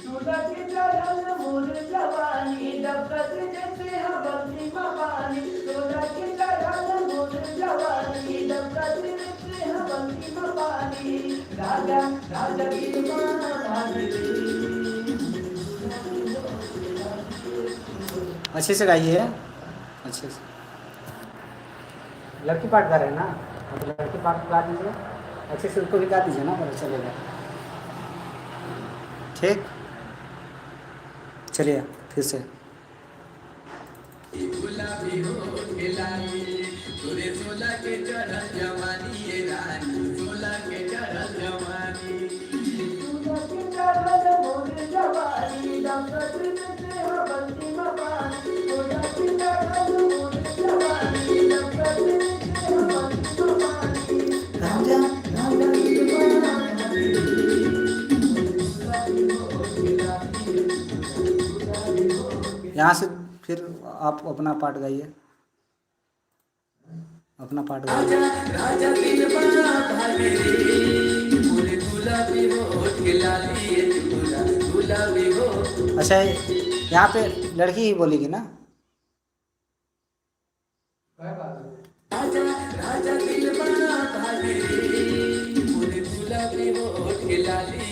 सोलह के चढ़ल मोर जवानी डबकत जैसे हवलती में पानी सोलह के चढ़ल मोर जवानी डबकत जैसे हवलती में पानी राजा राजा की अच्छे से गाइए अच्छे से। लड़की पार्ट गा रहे हैं ना, अब लड़की पार्ट गा दीजिए अच्छे से, उसको भी गा दीजिए ना, पता चलेगा। ठीक, चलिए फिर से। गुलाबी हो खिलाड़ी तोरे सोलह के चढ़ल जवानी ये रानी सोलह के चढ़ल जवानी सोलह के चढ़ल मोर जवानी डबकत जैसे हवलती में पानी सोलह के चढ़ल मोर जवानी डबकत जैसे हवलती में पानी राजा राजा की यहाँ से फिर आप अपना पार्ट गाइए, अपना पार्ट गाइए। राजा दिल बना भागे पूरे गुलाबी हो खिलाड़ी गुलाबी हो। अच्छा यहाँ पे लड़की ही बोलेगी ना। राजा राजा दिल बना भागे पूरे गुलाबी हो खिलाड़ी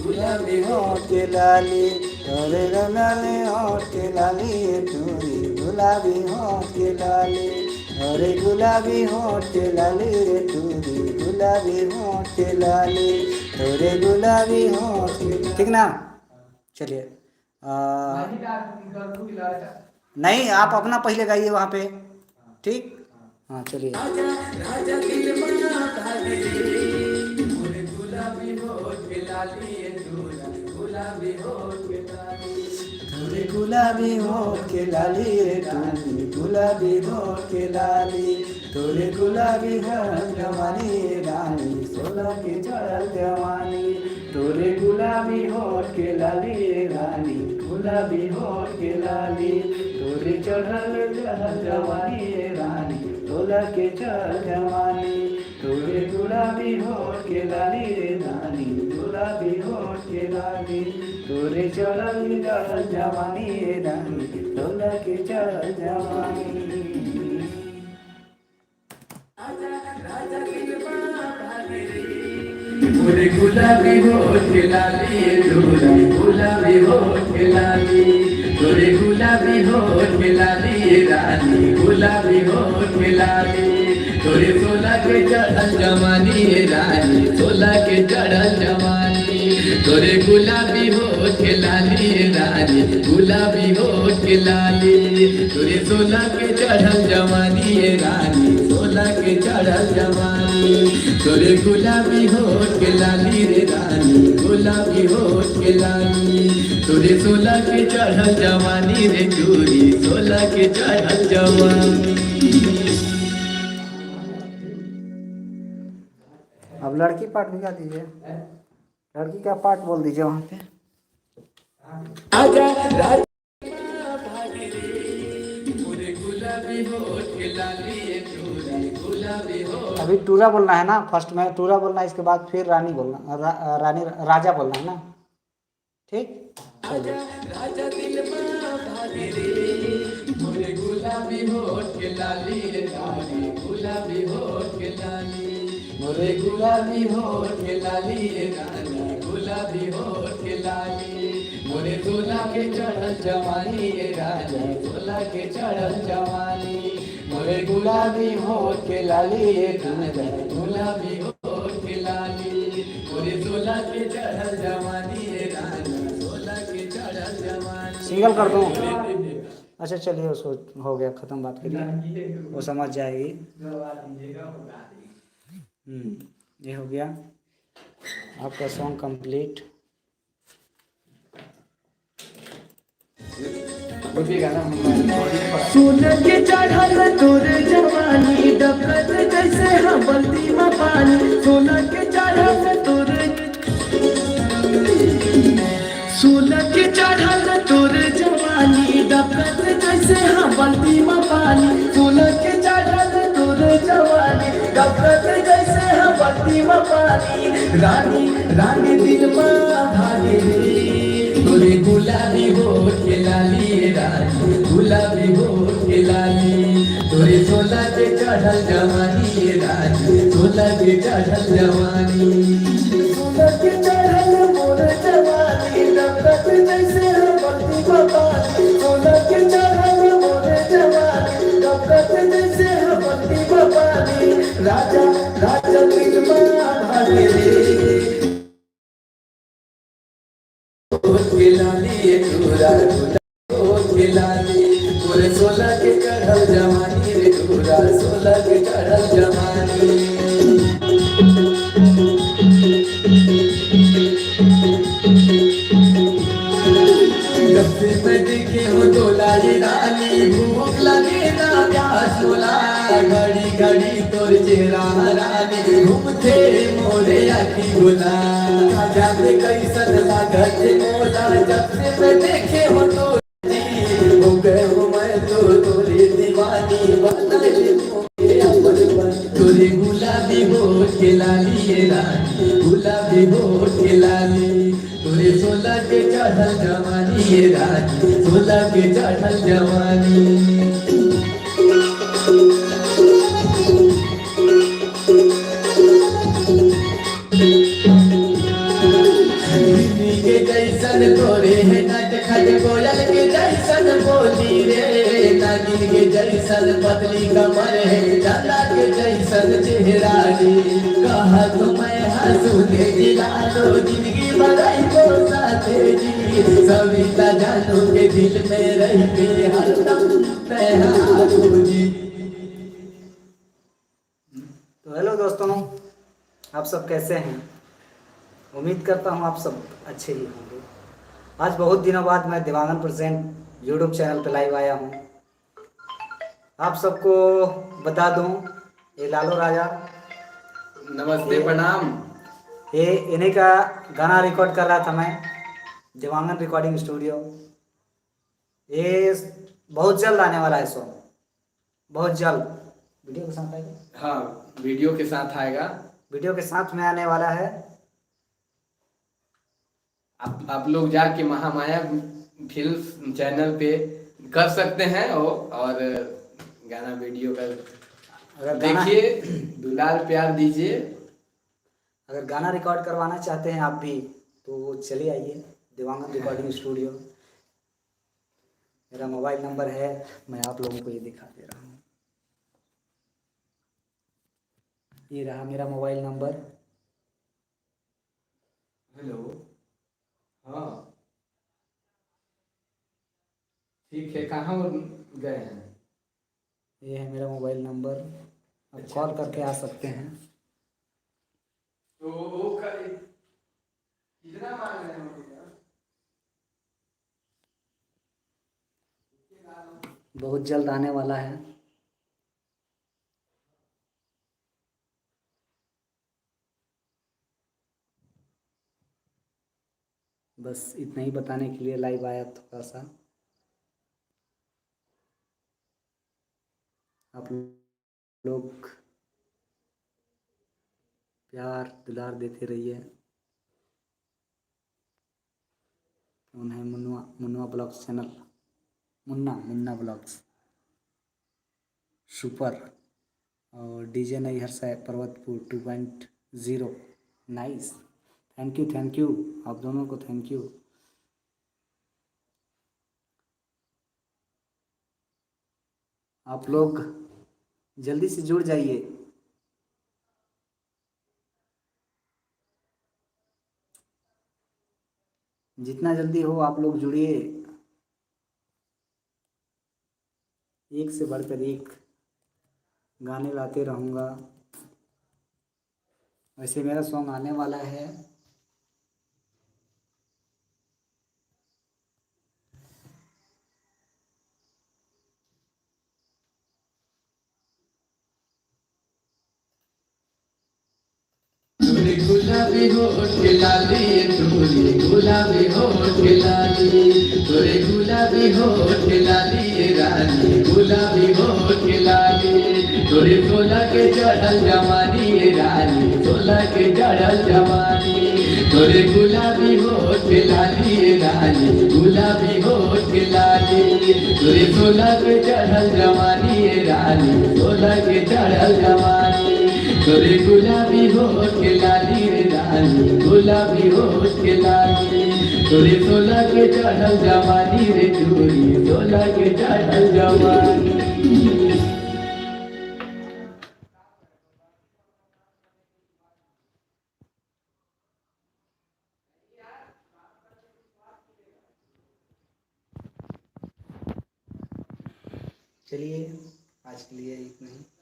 गुलाबी हो के लाली तोरे लाली होठ के लाली तोरी गुलाबी होठ के लाली अरे गुलाबी होठ के लाली रे तोरी गुलाबी होठ के लाली तोरे गुलाबी होठ के, ठीक ना। चलिए नहीं आप अपना पहले गाइए वहाँ पे, ठीक। हाँ चलिए। राजा दिल बना भागे पूरे गुलाबी हो खिलाड़ी गुलाबी हो तोरे गुलाबी होठ के लाली रे तोरी गुलाबी होठ के लाली तोरे गुलाबी होठ जवानी रानी सोलह के चढ़ल जवानी तोरे गुलाबी होठ के लाली रानी गुलाबी होठ के लाली तोरे चढ़ल जवानी रानी सोलह के चढ़ल जवानी तोरे गुलाबी होठ के लाली रे रानी गुलाबी होठ के लाली तोरे चढ़ल जवानी रानी सोलह के चढ़ल जवानी। पूरे गुलाबी हो खिलाड़ी गुलाबी हो खिलाड़ी तोरे गुलाबी हो खिलाड़ी रानी गुलाबी हो खिलाड़ी तोरे सोलह के चढ़ल जवानी रानी सोलह के चढ़ल जवानी तोरे गुलाबी हो खिलाड़ी रानी गुलाबी हो खिलाड़ी तोरे सोलह के चढ़ल जवानी रानी सोलह के चढ़ल जवानी तोरे गुलाबी हो खिलाड़ी रे रानी गुलाबी हो खिलाड़ी तोरे सोलह के चढ़ल जवानी रे चूरी सोलह के चढ़ल जवानी। अब लड़की पार्ट भी गा दीजिए, लड़की का पार्ट बोल दीजिए वहाँ पे। आजा राजा पूरे गुलाबी हो खिलाड़ी गुलाबी हो। अभी टूरा बोलना है ना, फर्स्ट में टूरा बोलना है, इसके बाद फिर रानी बोलना, रानी राजा बोलना है ना, ठीक। राजा दिल बना भागे पूरे गुलाबी हो खिलाड़ी रानी गुलाबी हो खिलाड़ी मोरे गुलाबी हो खिलाड़ी रानी गुलाबी हो खिलाड़ी मोरे सोलह के चढ़ल जवानी राजा सोलह के चढ़ल जवानी मोरे गुलाबी हो खिलाड़ी राजा गुलाबी हो खिलाड़ी मोरे सोलह के चढ़ल जवानी राजा सोलह के चढ़ल जवानी। सिंगल कर दूँ? अच्छा चलिए उसको हो गया ख़त्म, बात करिए वो समझ जाएगी। ये हो गया आपका सॉन्ग कंप्लीट। सोलह के चढ़ल तोरे जवानी डबकत जैसे हवलती में पानी सोलह के चढ़ल तोरे सोलह के चढ़ल तोरे जवानी डबकत जैसे हवलती में पानी सोलह के चढ़ल तोरे जवानी डबकत जैसे हवलती बत्ती में पानी रानी रानी दिल में भागे रे तोरे गुलाबी होठ के लाली रानी गुलाबी होठ के लाली तोरे सोला के चढ़ल जवानी रानी सोला के चढ़ल जवानी सोला के चढ़ल मोर जवानी लपट जैसे बत्ती में पानी सोला के चढ़ल मोर जवानी लपट जैसे बत्ती में पानी राजा राजा दिल में भागे रे के लाली तोरा के लाली तोरे सोला के चढ़ल जवानी रे तोरा सोला के चढ़ल जवानी जब से मैं देखे हो डोलाई रानी भूख लगे ना प्यास बोला घड़ी घड़ी तोर चेहरा रानी घूमते मोरे आखी बोला जब कैसन लागत मोला जब से मैं देखे हो तो हो गए हो मैं तो तोरे दीवानी तोरे गुलाबी होठ के लाली रानी गुलाबी होठ के लाली तोरे सोला के चढ़ल जवानी रानी सोला के चढ़ल जवानी के जैसन तोरे है नट खट कोयल के जैसन बोली रे नागिन के जैसन पतली कमर है चंदा के जैसन चेहरा रे कहा तुम्हें हंसूने दिला दो जिंदगी भराई को साथे जी सविता जानो के दिल में रहते हरदम मैं जी। तो हेलो दोस्तों, आप सब कैसे हैं? उम्मीद करता हूँ आप सब अच्छे ही होंगे। आज बहुत दिनों बाद मैं दिवांगन प्रेजेंट यूट्यूब चैनल पर लाइव आया हूँ। आप सबको बता दूँ, ये लालू राजा, नमस्ते, प्रणाम। ये इन्हीं का गाना रिकॉर्ड कर रहा था मैं दिवांगन रिकॉर्डिंग स्टूडियो। ये बहुत जल्द आने वाला है सॉन्ग, बहुत जल्द वीडियो के साथ आएगा। हाँ, वीडियो के साथ आएगा, वीडियो के साथ में आने वाला है। आप लोग जाके महामाया फिल्म चैनल पे कर सकते हैं और गाना वीडियो का देखिए, दुलार प्यार दीजिए। अगर गाना रिकॉर्ड करवाना चाहते हैं आप भी तो चलिए आइए दिवांगन रिकॉर्डिंग स्टूडियो। मेरा मोबाइल नंबर है, मैं आप लोगों को ये दिखा दे रहा हूँ। ये रहा मेरा मोबाइल नंबर। हेलो, हाँ ठीक है, कहाँ गए हैं? ये है मेरा मोबाइल नंबर, आप कॉल करके आ सकते हैं। तो वो कितना मांग रहे हैं? बहुत जल्द आने वाला है। बस इतना ही बताने के लिए लाइव आया थोड़ा सा। आप लोग प्यार दुलार देते रहिए। उन्हें Munna blogs channel, Munna blogs super, और डीजे नई हर साय पर्वतपुर 2.0 नाइस। थैंक यू आप दोनों को, थैंक यू। आप लोग जल्दी से जुड़ जाइए। जितना जल्दी हो आप लोग जुड़िए। एक से बढ़कर एक गाने लाते रहूँगा। वैसे मेरा सॉन्ग आने वाला है गुलाबी होठ लाली, तोरे गुलाबी होठ लाली, तोरे गुलाबी होठ लाली रानी गुलाबी होठ लाली। तोरे 16 के चढ़ल जवानी रानी 16 के चढ़ल जवानी तोरे गुलाबी होठ लाली रानी गुलाबी होठ लाली तोरे 16 के चढ़ल जवानी रानी 16 के चढ़ल जवानी तोरे गुलाबी होठ लाली रानी गुलाबी होठ लाली तोरे 16 के चढ़ल जवानी रे चोरी 16 के चढ़ल जवानी। चलिए आज के लिए इतना ही।